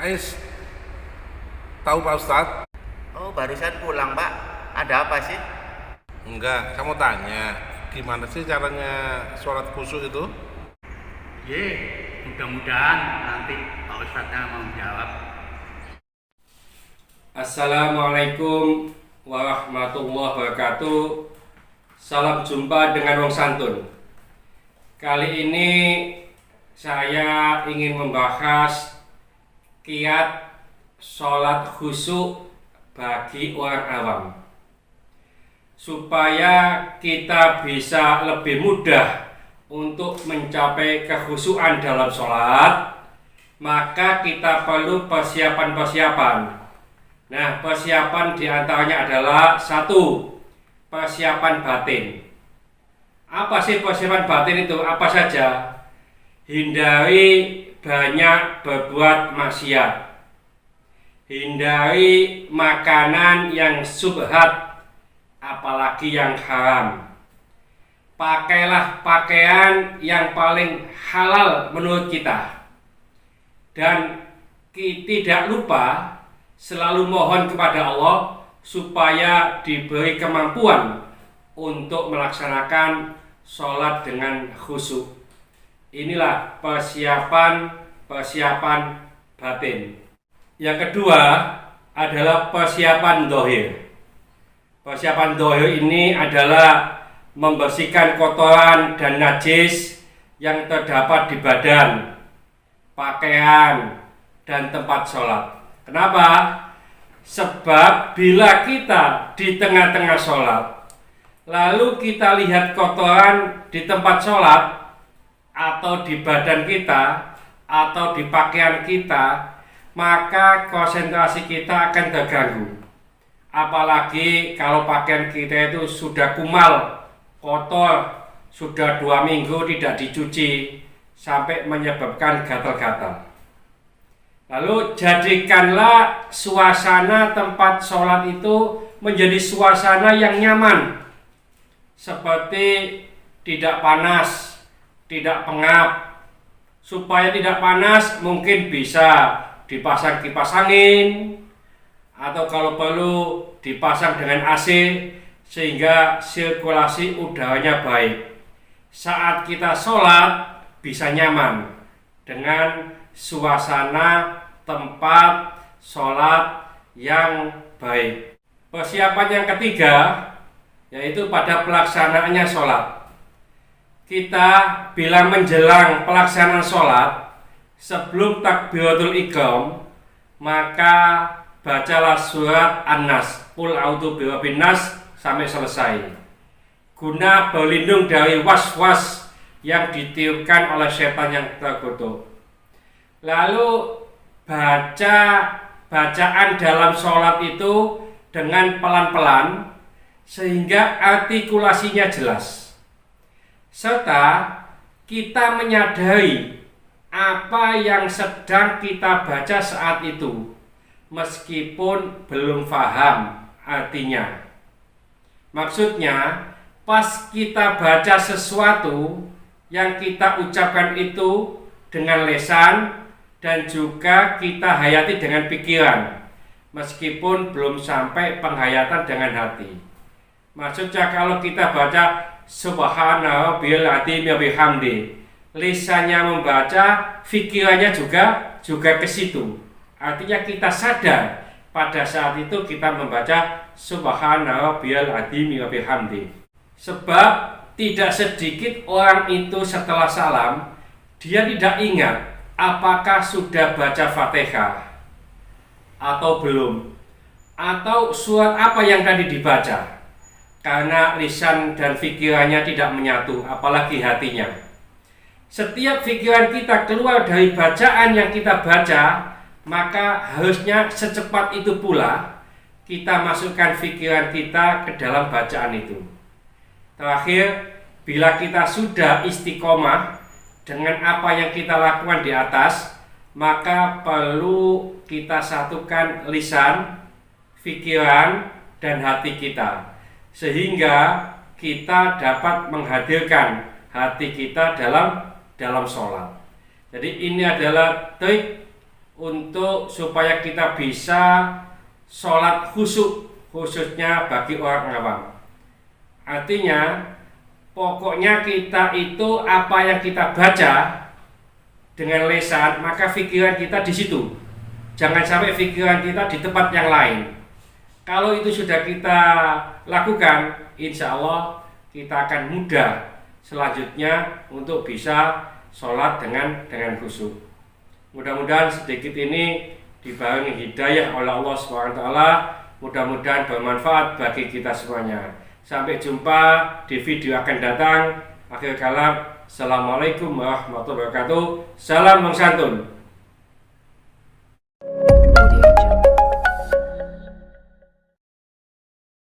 Ais, tahu Pak Ustadz? Oh, barusan pulang, Pak. Ada apa sih? Enggak, kamu tanya gimana sih caranya sholat khusyuk itu? Ye, mudah-mudahan nanti Pak Ustadznya mau jawab. Assalamualaikum warahmatullahi wabarakatuh. Salam jumpa dengan Wong Santun. Kali ini saya ingin membahas kiat sholat khusyuk bagi orang awam, supaya kita bisa lebih mudah untuk mencapai kekhusyuan dalam sholat. Maka kita perlu persiapan-persiapan. Nah, persiapan diantaranya adalah satu, persiapan batin. Apa sih persiapan batin itu? Apa saja? Hindari banyak berbuat maksiat. Hindari makanan yang syubhat, apalagi yang haram. Pakailah pakaian yang paling halal menurut kita. Dan tidak lupa selalu mohon kepada Allah supaya diberi kemampuan untuk melaksanakan sholat dengan khusyuk. Inilah persiapan batin. Yang kedua adalah persiapan dohir. Persiapan dohir ini adalah membersihkan kotoran dan najis yang terdapat di badan, pakaian, dan tempat sholat. Kenapa? Sebab bila kita di tengah-tengah sholat, lalu kita lihat kotoran di tempat sholat, atau di badan kita, atau di pakaian kita, maka konsentrasi kita akan terganggu. Apalagi kalau pakaian kita itu sudah kumal, kotor, sudah 2 minggu tidak dicuci, sampai menyebabkan gatal-gatal. Lalu jadikanlah suasana tempat sholat itu menjadi suasana yang nyaman, seperti tidak panas, tidak pengap. Supaya tidak panas, mungkin bisa dipasang kipas angin, atau kalau perlu dipasang dengan AC sehingga sirkulasi udaranya baik. Saat kita sholat bisa nyaman dengan suasana tempat sholat yang baik. Persiapan yang ketiga yaitu pada pelaksanaannya sholat. Kita bila menjelang pelaksanaan sholat, sebelum takbiratul ihram, maka bacalah surat An-Nas, Qul a'udzu birabbin nas sampai selesai, guna berlindung dari was-was yang ditiupkan oleh setan yang terkutuk. Lalu baca bacaan dalam sholat itu dengan pelan-pelan sehingga artikulasinya jelas, serta kita menyadari apa yang sedang kita baca saat itu, meskipun belum paham artinya. Maksudnya, pas kita baca sesuatu yang kita ucapkan itu dengan lisan dan juga kita hayati dengan pikiran, meskipun belum sampai penghayatan dengan hati. Maksudnya kalau kita baca Subhana rabbiyal azim wa bihamdi, lisannya membaca, pikirannya juga ke situ. Artinya kita sadar pada saat itu kita membaca Subhana rabbiyal azim wa bihamdi. Sebab tidak sedikit orang itu setelah salam dia tidak ingat apakah sudah baca Fatihah atau belum, atau surat apa yang tadi dibaca, karena lisan dan pikirannya tidak menyatu, apalagi hatinya. Setiap pikiran kita keluar dari bacaan yang kita baca, maka harusnya secepat itu pula kita masukkan pikiran kita ke dalam bacaan itu. Terakhir, bila kita sudah istiqomah dengan apa yang kita lakukan di atas, maka perlu kita satukan lisan, pikiran, dan hati kita, sehingga kita dapat menghadirkan hati kita dalam sholat. Jadi ini adalah trik untuk supaya kita bisa sholat khusyuk, khususnya bagi orang awam. Artinya pokoknya kita itu apa yang kita baca dengan lisan, maka pikiran kita di situ. Jangan sampai pikiran kita di tempat yang lain. Kalau itu sudah kita lakukan, insya Allah kita akan mudah selanjutnya untuk bisa sholat dengan khusyuk. Mudah-mudahan sedikit ini dibarengi hidayah oleh Allah SWT. Mudah-mudahan bermanfaat bagi kita semuanya. Sampai jumpa di video akan datang. Akhir kalam, assalamualaikum warahmatullahi wabarakatuh. Salam Bang Santun.